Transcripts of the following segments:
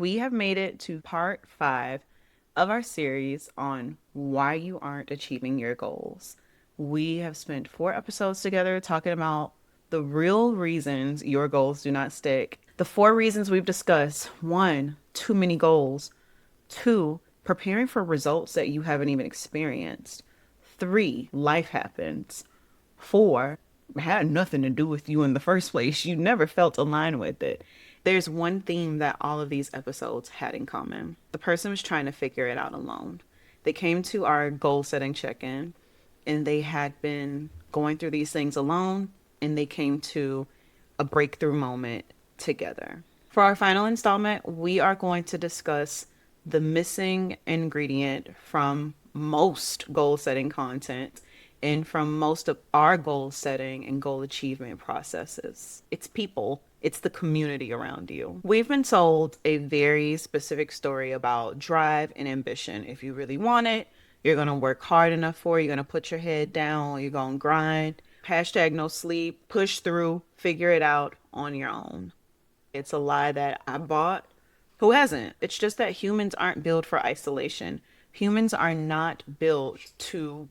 We have made it to part 5 of our series on why you aren't achieving your goals. We have spent 4 episodes together talking about the real reasons your goals do not stick. The 4 reasons we've discussed: 1, too many goals; 2, preparing for results that you haven't even experienced; 3, life happens; 4, it had nothing to do with you in the first place. You never felt aligned with it. There's one theme that all of these episodes had in common. The person was trying to figure it out alone. They came to our goal setting check in and they had been going through these things alone, and they came to a breakthrough moment together. For our final installment, we are going to discuss the missing ingredient from most goal setting content and from most of our goal setting and goal achievement processes. It's people, it's the community around you. We've been told a very specific story about drive and ambition. If you really want it, you're going to work hard enough for it, you're going to put your head down, you're going to grind. Hashtag no sleep, push through, figure it out on your own. It's a lie that I bought. Who hasn't? It's just that humans aren't built for isolation. Humans are not built to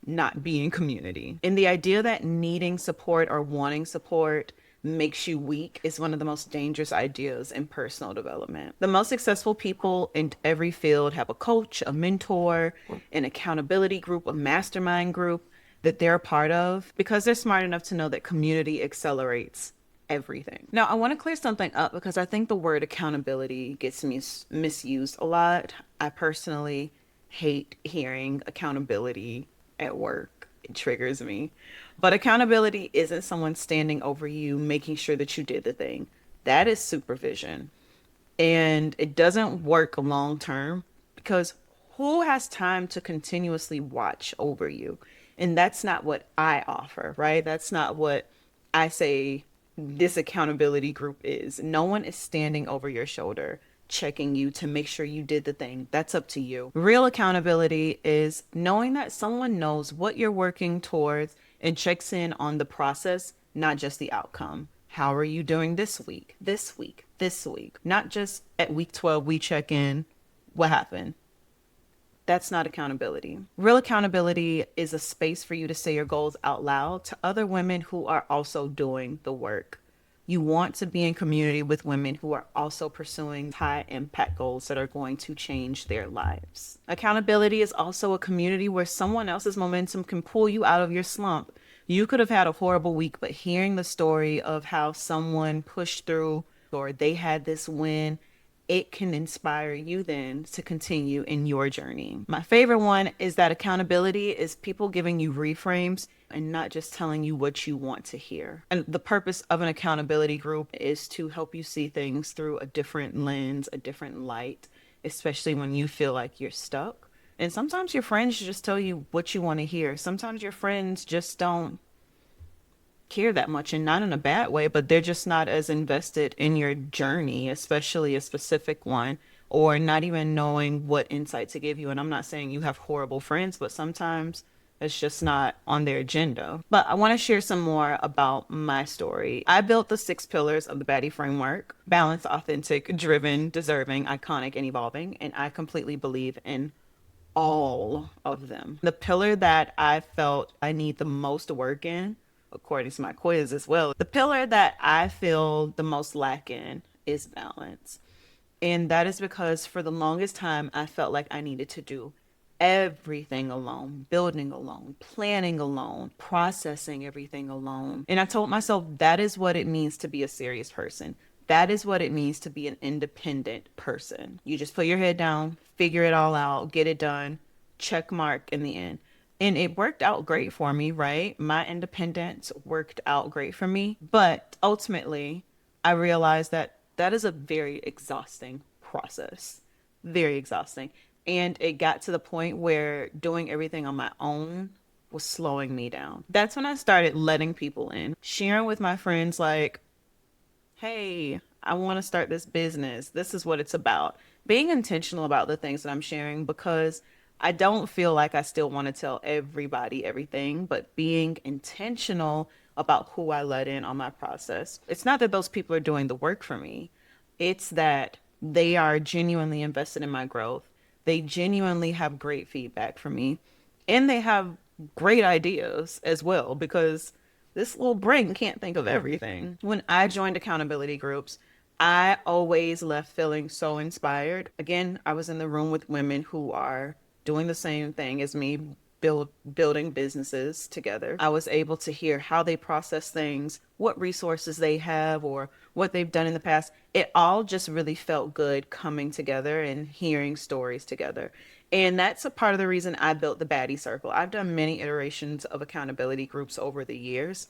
not be in community. And the idea that needing support or wanting support makes you weak is one of the most dangerous ideas in personal development. The most successful people in every field have a coach, a mentor, an accountability group, a mastermind group that they're a part of because they're smart enough to know that community accelerates everything. Now, I want to clear something up because I think the word accountability gets misused a lot. I personally hate hearing accountability at work. It triggers me. But accountability isn't someone standing over you making sure that you did the thing. That is supervision. And it doesn't work long term because who has time to continuously watch over you? And that's not what I offer, right? That's not what I say this accountability group is. No one is standing over your shoulder checking you to make sure you did the thing. That's up to you. Real accountability is knowing that someone knows what you're working towards and checks in on the process, not just the outcome. How are you doing this week? This week, this week. Not just at week 12, we check in. What happened? That's not accountability. Real accountability is a space for you to say your goals out loud to other women who are also doing the work. You want to be in community with women who are also pursuing high impact goals that are going to change their lives. Accountability is also a community where someone else's momentum can pull you out of your slump. You could have had a horrible week, but hearing the story of how someone pushed through or they had this win, it can inspire you then to continue in your journey. My favorite one is that accountability is people giving you reframes and not just telling you what you want to hear. And the purpose of an accountability group is to help you see things through a different lens, a different light, especially when you feel like you're stuck. And sometimes your friends just tell you what you want to hear. Sometimes your friends just don't care that much, and not in a bad way, but they're just not as invested in your journey, especially a specific one, or not even knowing what insight to give you. And I'm not saying you have horrible friends, but sometimes it's just not on their agenda. But I want to share some more about my story. I built the 6 pillars of the Baddie framework: balanced, authentic, driven, deserving, iconic, and evolving. And I completely believe in all of them. The pillar that I felt I need the most work in, according to my quiz as well, the pillar that I feel the most lack in is balance. And that is because for the longest time, I felt like I needed to do everything alone, building alone, planning alone, processing everything alone. And I told myself that is what it means to be a serious person. That is what it means to be an independent person. You just put your head down, figure it all out, get it done, check mark in the end. And it worked out great for me, right? My independence worked out great for me. But ultimately, I realized that that is a very exhausting process. Very exhausting. And it got to the point where doing everything on my own was slowing me down. That's when I started letting people in, sharing with my friends, like, hey, I want to start this business. This is what it's about. Being intentional about the things that I'm sharing, because I don't feel like I still want to tell everybody everything, but being intentional about who I let in on my process. It's not that those people are doing the work for me. It's that They are genuinely invested in my growth. They genuinely have great feedback for me. And they have great ideas as well because this little brain can't think of everything. When I joined accountability groups, I always left feeling so inspired. Again, I was in the room with women who are doing the same thing as me, building businesses together. I was able to hear how they process things, what resources they have, or what they've done in the past. It all just really felt good coming together and hearing stories together. And that's a part of the reason I built the Baddie Circle. I've done many iterations of accountability groups over the years.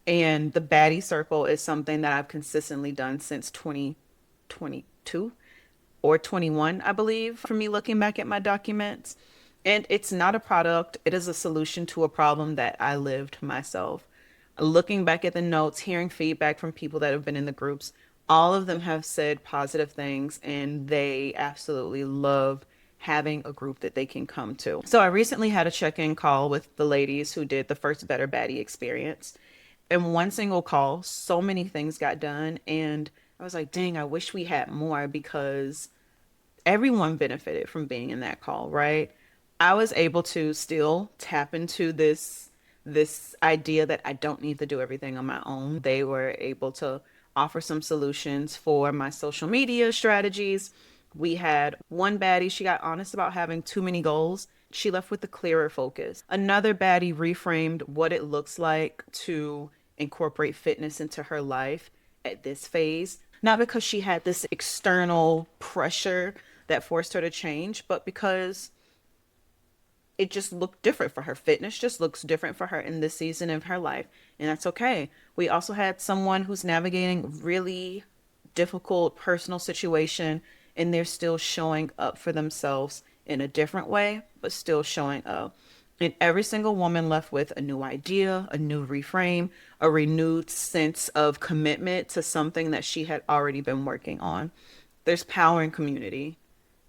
And the Baddie Circle is something that I've consistently done since 2022 or 21, I believe, for me looking back at my documents. And it's not a product, it is a solution to a problem that I lived myself. Looking back at the notes, hearing feedback from people that have been in the groups, all of them have said positive things and they absolutely love having a group that they can come to. So I recently had a check-in call with the ladies who did the first Better Baddie Experience. In one single call, so many things got done. And I was like, dang, I wish we had more because everyone benefited from being in that call, right? I was able to still tap into this idea that I don't need to do everything on my own. They were able to offer some solutions for my social media strategies. We had one baddie, she got honest about having too many goals. She left with a clearer focus. Another baddie reframed what it looks like to incorporate fitness into her life at this phase. Not because she had this external pressure that forced her to change, but because it just looked different for her. Fitness just looks different for her in this season of her life, and that's okay. We also had someone who's navigating really difficult personal situation, and they're still showing up for themselves in a different way, but still showing up. And every single woman left with a new idea, a new reframe, a renewed sense of commitment to something that she had already been working on. There's power in community.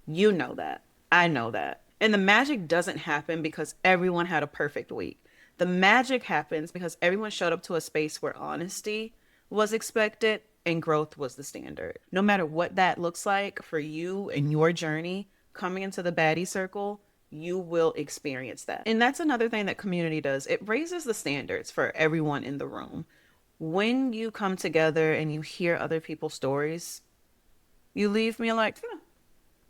You know that. I know that. And the magic doesn't happen because everyone had a perfect week. The magic happens because everyone showed up to a space where honesty was expected and growth was the standard. No matter what that looks like for you and your journey coming into the Baddie Circle, you will experience that. And that's another thing that community does. It raises the standards for everyone in the room. When you come together and you hear other people's stories, you leave me like,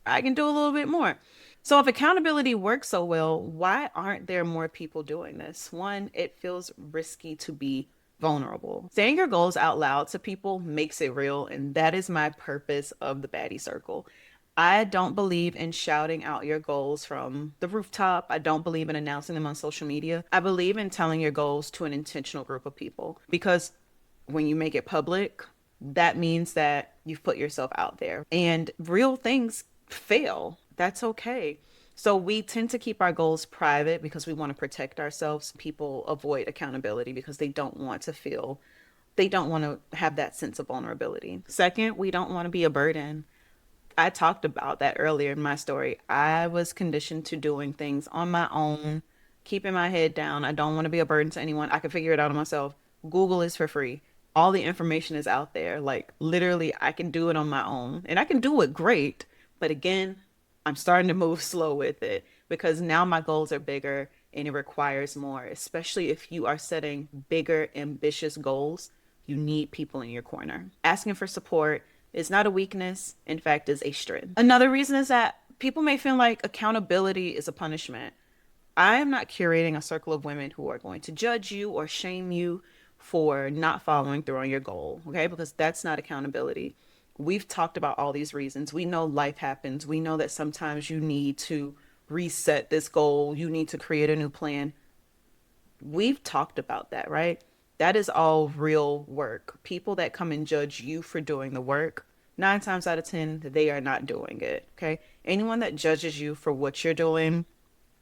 I can do a little bit more. So if accountability works so well, why aren't there more people doing this? One, it feels risky to be vulnerable. Saying your goals out loud to people makes it real, and that is my purpose of the Baddie Circle. I don't believe in shouting out your goals from the rooftop. I don't believe in announcing them on social media. I believe in telling your goals to an intentional group of people because when you make it public, that means that you've put yourself out there and real things fail. That's okay. So we tend to keep our goals private because we want to protect ourselves. People avoid accountability because they don't want to have that sense of vulnerability. Second, we don't want to be a burden. I talked about that earlier in my story. I was conditioned to doing things on my own, keeping my head down. I don't want to be a burden to anyone. I can figure it out on myself. Google is for free. All the information is out there. Like literally, I can do it on my own and I can do it great. But again, I'm starting to move slow with it because now my goals are bigger and it requires more, especially if you are setting bigger, ambitious goals. You need people in your corner. Asking for support is not a weakness, in fact, is a strength. Another reason is that people may feel like accountability is a punishment. I am not curating a circle of women who are going to judge you or shame you for not following through on your goal, okay? Because that's not accountability. We've talked about all these reasons. We know life happens. We know that sometimes you need to reset this goal. You need to create a new plan. We've talked about that, right? That is all real work. People that come and judge you for doing the work, 9 times out of 10, they are not doing it, okay? Anyone that judges you for what you're doing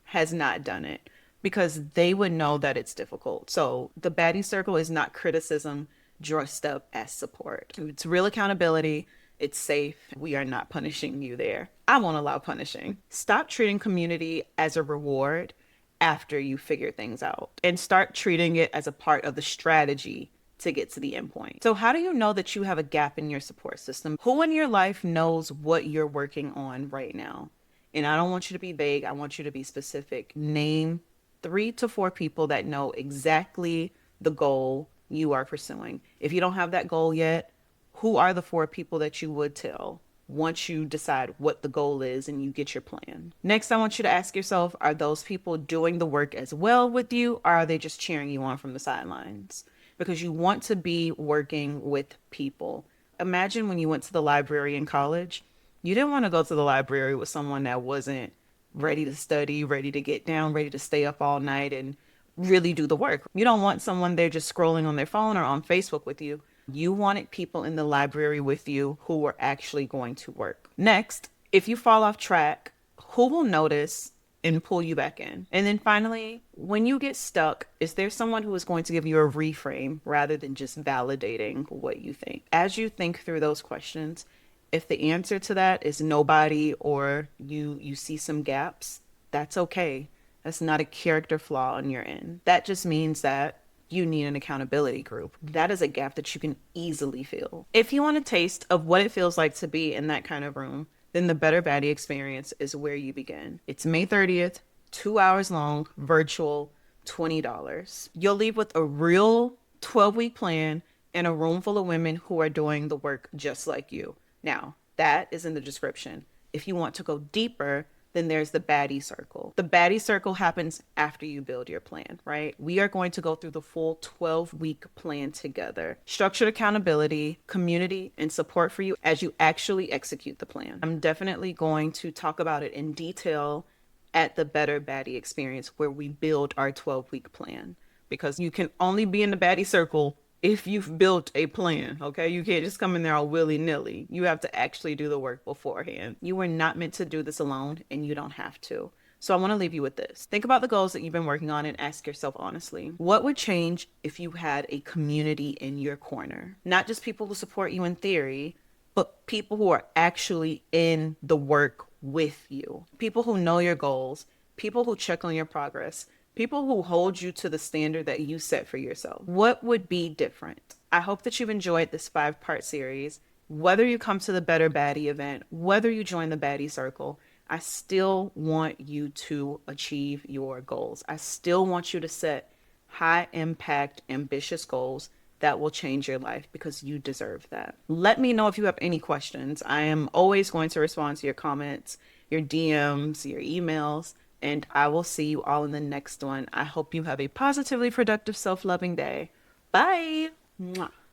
has not done it because they would know that it's difficult. So the Baddie Circle is not criticism dressed up as support. It's real accountability. It's safe. We are not punishing you there. I won't allow punishing. Stop treating community as a reward after you figure things out and start treating it as a part of the strategy to get to the end point. So how do you know that you have a gap in your support system? Who in your life knows what you're working on right now? And I don't want you to be vague. I want you to be specific. Name 3 to 4 people that know exactly the goal you are pursuing. If you don't have that goal yet, who are the 4 people that you would tell once you decide what the goal is and you get your plan? Next, I want you to ask yourself, are those people doing the work as well with you, or are they just cheering you on from the sidelines? Because you want to be working with people. Imagine when you went to the library in college, you didn't want to go to the library with someone that wasn't ready to study, ready to get down, ready to stay up all night and really do the work. You don't want someone there just scrolling on their phone or on Facebook with you. You wanted people in the library with you who were actually going to work. Next, if you fall off track, who will notice and pull you back in? And then finally, when you get stuck, is there someone who is going to give you a reframe rather than just validating what you think? As you think through those questions, if the answer to that is nobody, or you see some gaps, that's okay. That's not a character flaw on your end. That just means that you need an accountability group. That is a gap that you can easily fill. If you want a taste of what it feels like to be in that kind of room, then the Better Baddie Experience is where you begin. It's May 30th, 2 hours long, virtual, $20. You'll leave with a real 12-week plan and a room full of women who are doing the work just like you. Now, that is in the description. If you want to go deeper, then there's the BADDIE Circle. The BADDIE Circle happens after you build your plan, right? We are going to go through the full 12-week plan together. Structured accountability, community, and support for you as you actually execute the plan. I'm definitely going to talk about it in detail at the Better Baddie Experience, where we build our 12-week plan. Because you can only be in the BADDIE Circle if you've built a plan, okay? You can't just come in there all willy-nilly. You have to actually do the work beforehand. You were not meant to do this alone, and you don't have to. So I want to leave you with this. Think about the goals that you've been working on and ask yourself honestly, what would change if you had a community in your corner? Not just people who support you in theory, but people who are actually in the work with you. People who know your goals, people who check on your progress, people who hold you to the standard that you set for yourself. What would be different? I hope that you've enjoyed this 5-part series. Whether you come to the Better Baddie event, whether you join the BADDIE Circle, I still want you to achieve your goals. I still want you to set high impact, ambitious goals that will change your life, because you deserve that. Let me know if you have any questions. I am always going to respond to your comments, your DMs, your emails, and I will see you all in the next one. I hope you have a positively productive, self-loving day. Bye. Mwah.